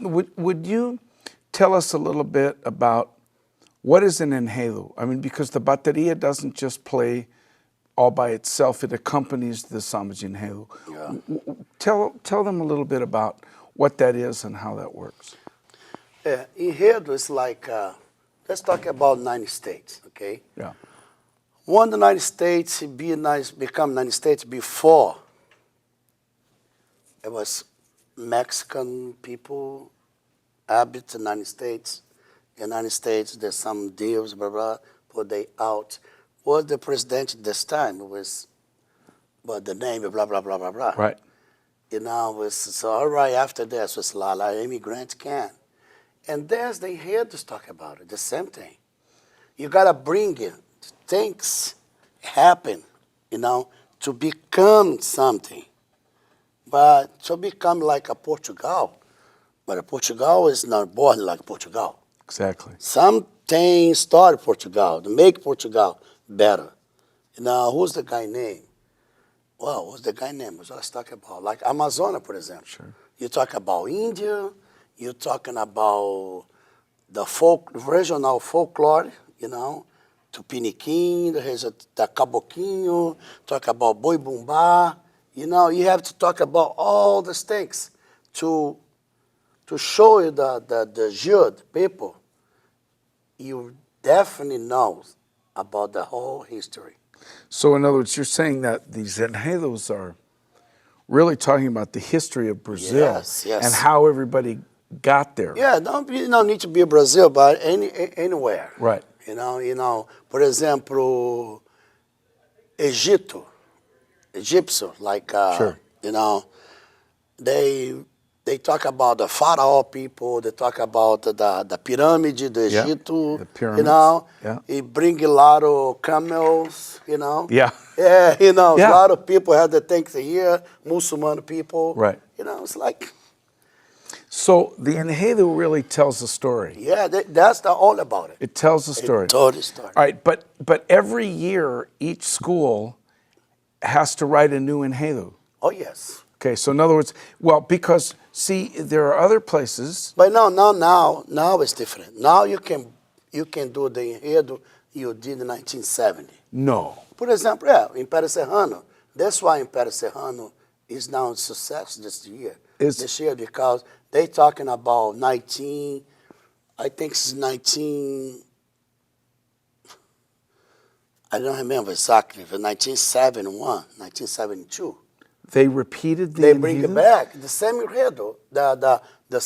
Would you tell us a little bit about what is an enredo? I mean, because the bateria doesn't just play all by itself; it accompanies the samba de enredo. Yeah. Tell them a little bit about what that is and how that works. Yeah, enredo is like, let's talk about United States, okay? Yeah. When the United States become United States before, it was Mexican people habit the United States. United States, there's some deals, blah, blah, put they out. Was the president this time was, but the name, blah, blah, blah, blah, blah. Right. You know, was, so all right, after this was la la, immigrant can. And there's they hear to talk about it, the same thing. You gotta bring it, things happen, you know, to become something. But to become like a Portugal, but a Portugal is not born like Portugal. Exactly. Something started Portugal to make Portugal better. You know, who's the guy name? Well, what's the guy name? Let's talk about like Amazonas, for example. Sure. You talk about India. You're talking about the regional folklore. You know, Tupiniquim. There's the Caboquinho. Talk about Boi Bumbá. You know, you have to talk about all these things to show you the Jude people. You definitely know about the whole history. So, in other words, you're saying that these enredos are really talking about the history of Brazil Yes, yes. and how everybody got there. Yeah, you don't need to be Brazil, but anywhere. Right. You know. For example, Egyptian, like Sure. you know, they talk about the Pharaoh people. They talk about the pyramid, the Yeah, Egypt. the pyramids. You know, Yeah. it bring a lot of camels. You know. Yeah. Yeah, you know, Yeah. a lot of people have the things here. Muslim people. Right. You know, it's like. So the enredo really tells a story. Yeah, that's all about it. It tells a story. It told a story. All right, but every year each school has to write a new enredo. Oh yes. Okay, so in other words, well, because see, there are other places. But now it's different. Now you can do the enredo you did in 1970. No. For example, yeah, Império Serrano. That's why Império Serrano is now a success this year. This year because they talking about I think it's 19. I don't remember exactly, but 1971, 1972. They repeated the They bring enredo? it back. The same enredo, the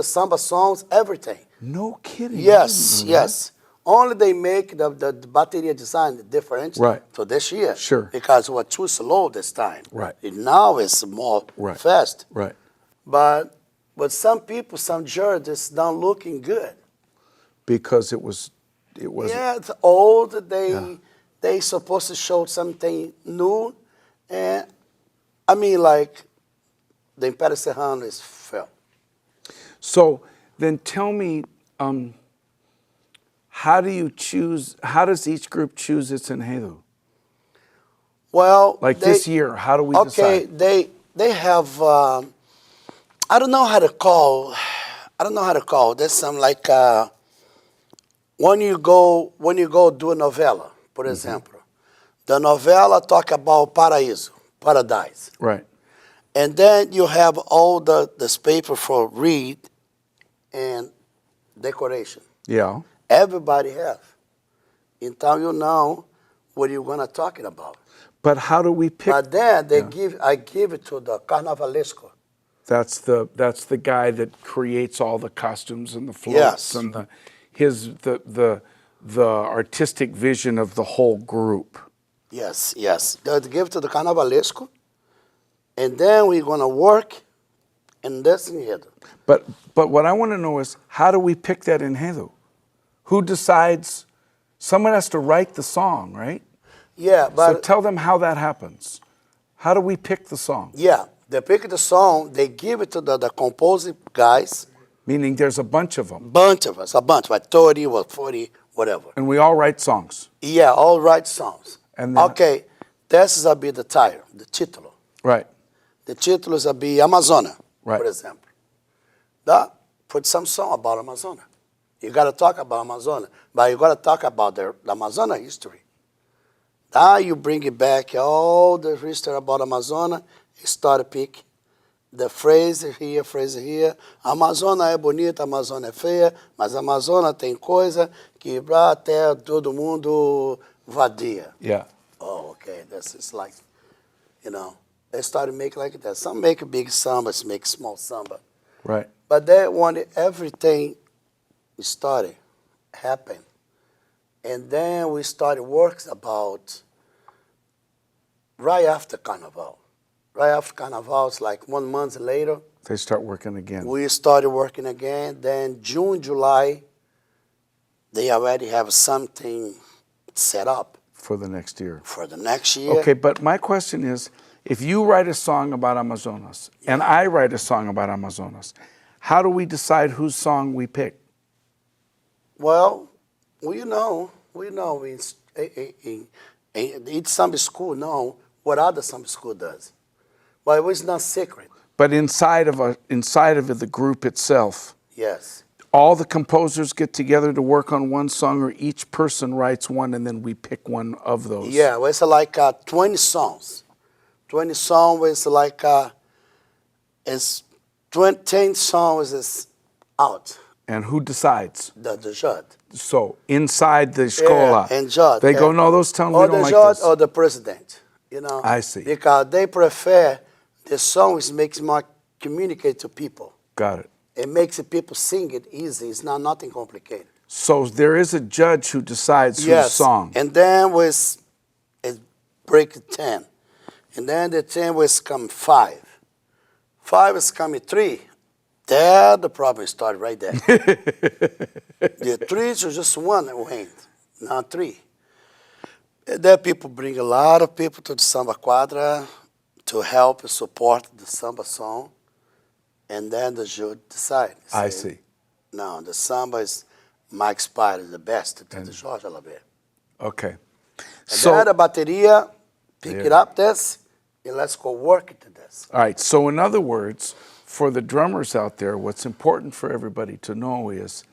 samba songs, everything. No kidding. Yes, yes. Only they make the bateria design different Right. for this year. Sure. Because it was too slow this time. Right. Now it's more Right. fast. Right. But some people, some judges don't looking good. Because it was. Yeah, it's old. They supposed to show something new, and I mean like the Império Serrano is fell. So then tell me, how do you choose? How does each group choose its enredo? Well, Like this year, how do we okay, decide? they have. I don't know how to call. There's some like when you go do a novella, for example, the novella talk about paradise, Right. and then you have all this paper for read and decoration. Yeah. Everybody have. Então you know what you're gonna talking about. But how do we pick? But then I give it to the carnavalesco. That's the guy that creates all the costumes and the floats Yes. and the artistic vision of the whole group. Yes. They give it to the carnavalesco, and then we're gonna work in this enredo. But what I want to know is, how do we pick that enredo? Who decides? Someone has to write the song, right? Yeah, but So tell them how that happens. How do we pick the song? yeah, they pick the song, they give it to the composing guys, Meaning there's a bunch of them, bunch of us, like 30 or 40, whatever. and we all write songs. Yeah, all right songs. And then- Okay, this is a be the title, the título. Right. The título is a be Amazonas, Right. for example. Put some song about Amazonas. You got to talk about Amazonas, but you got to talk about the Amazonas history. Now you bring it back, all the history about Amazonas, you start to pick the phrase here. Amazonas é bonita, Amazonas é feia, mas Amazonas tem coisa que pra até todo mundo vadia. Yeah. Oh, okay, this is like, they started making like that. Some make big samba, some make small samba. Right. But they wanted everything started, happened. And then we started works about right after Carnival. Right after Carnival, it's like 1 month later. They start working again. We started working again. Then June, July, they already have something set up. For the next year. For the next year. Okay, but my question is, if you write a song about Amazonas, and I write a song about Amazonas, how do we decide whose song we pick? Well, we know. Each samba school know what other samba school does. But it's not secret. But inside of the group itself, Yes. all the composers get together to work on one song, or each person writes one and then we pick one of those? Yeah, well, it's like 20 songs. 20 songs is like, it's 10 songs is out. And who decides? The judge. So inside the Escola, and judge. they go, no, those towns, we Or don't the like judge this. or the president, I see. Because they prefer the songs makes more communicate to people. Got it. It makes the people sing it easy. It's not nothing complicated. So there is a judge who decides whose song. And then it break 10. And then the 10 was come 5. 5 is coming 3. There the problem started right there. The 3 is just one that went, not 3. And then people bring a lot of people to the samba quadra to help and support the samba song. And then the jury decide. I see. No, the samba is Mike Spider, the best to the Jorge Alabe. Okay. And then the bateria, pick it up this, and let's go work it to this. All right. So in other words, for the drummers out there, what's important for everybody to know is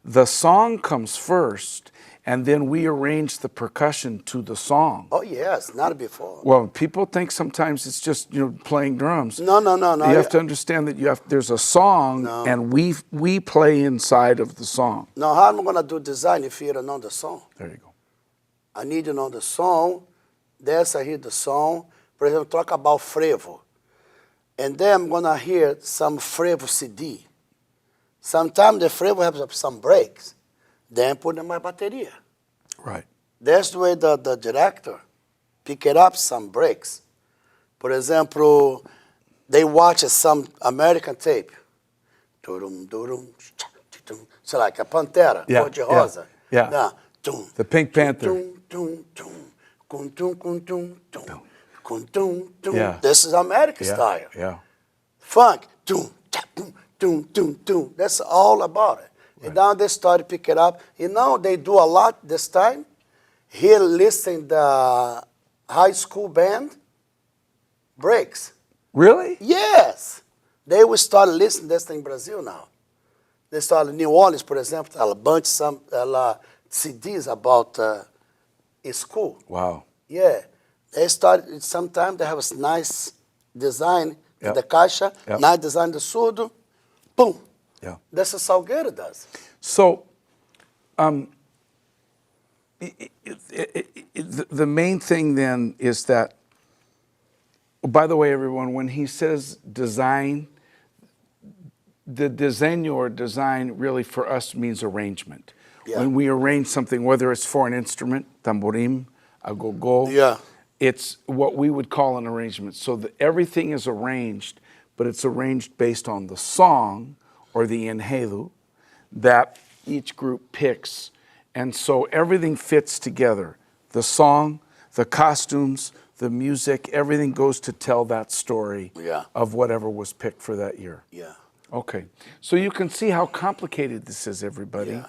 the song comes first, and then we arrange the percussion to the song. Oh, yes, not before. Well, people think sometimes it's just playing drums. No. You have to understand that there's a song, and we play inside of the song. Now, how am I going to do design if you don't know the song? There you go. I need to know the song. There's I hear the song. For example, talk about frevo. And then I'm going to hear some frevo CD. Sometimes the frevo has some breaks. Then put in my bateria. Right. That's the way the director pick it up some breaks. For example, they watch some American tape. So like a Pantera, Yeah, Cor de Rosa. yeah. Nah, The Pink Panther. Yeah. This is American Yeah. style. Yeah. Funk. That's all about it. And now they started to pick it up. They do a lot this time. Here, listen the high school band breaks. Really? Yes. They will start listening this in Brazil now. They started in New Orleans, for example, a bunch some CDs about school. Wow. Yeah. They started, sometimes they have a nice design in Yep. the caixa, Yep. nice design the surdo, boom. Yeah. That's what Salgueiro does. So, the main thing then is that, by the way, everyone, when he says design, the diseño or design really for us means arrangement. Yeah. When we arrange something, whether it's for an instrument, tamborim, agogo, Yeah. it's what we would call an arrangement. So that everything is arranged, but it's arranged based on the song or the enredo that each group picks. And so everything fits together. The song, the costumes, the music, everything goes to tell that story Yeah. of whatever was picked for that year. Yeah. Okay. So you can see how complicated this is, everybody. Yeah.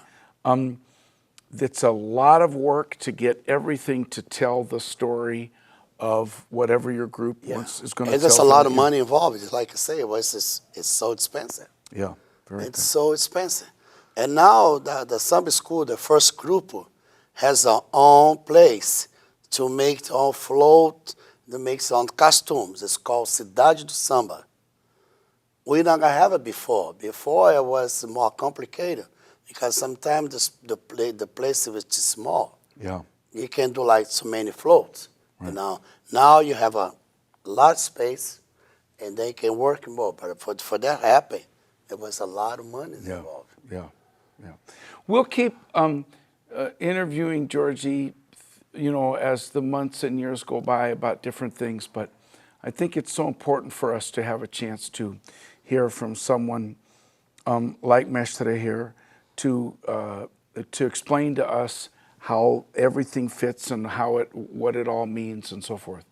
It's a lot of work to get everything to tell the story of whatever your group wants is going to tell. There's a for lot that of year. money involved. Just like I say, it's so expensive. Yeah. Very It's good. so expensive. And now the samba school, the first group, has their own place to make their own float, to make their own costumes. It's called Cidade do Samba. We not gonna have it before. Before it was more complicated because sometimes the place was too small. Yeah. You can do like so many floats. Right. You know. Now you have a large space, and they can work more. But for that to happen, it was a lot of money Yeah. involved. Yeah. Yeah. We'll keep interviewing Georgie, you know, as the months and years go by about different things. But I think it's so important for us to have a chance to hear from someone like Mestre here to explain to us how everything fits and what it all means and so forth.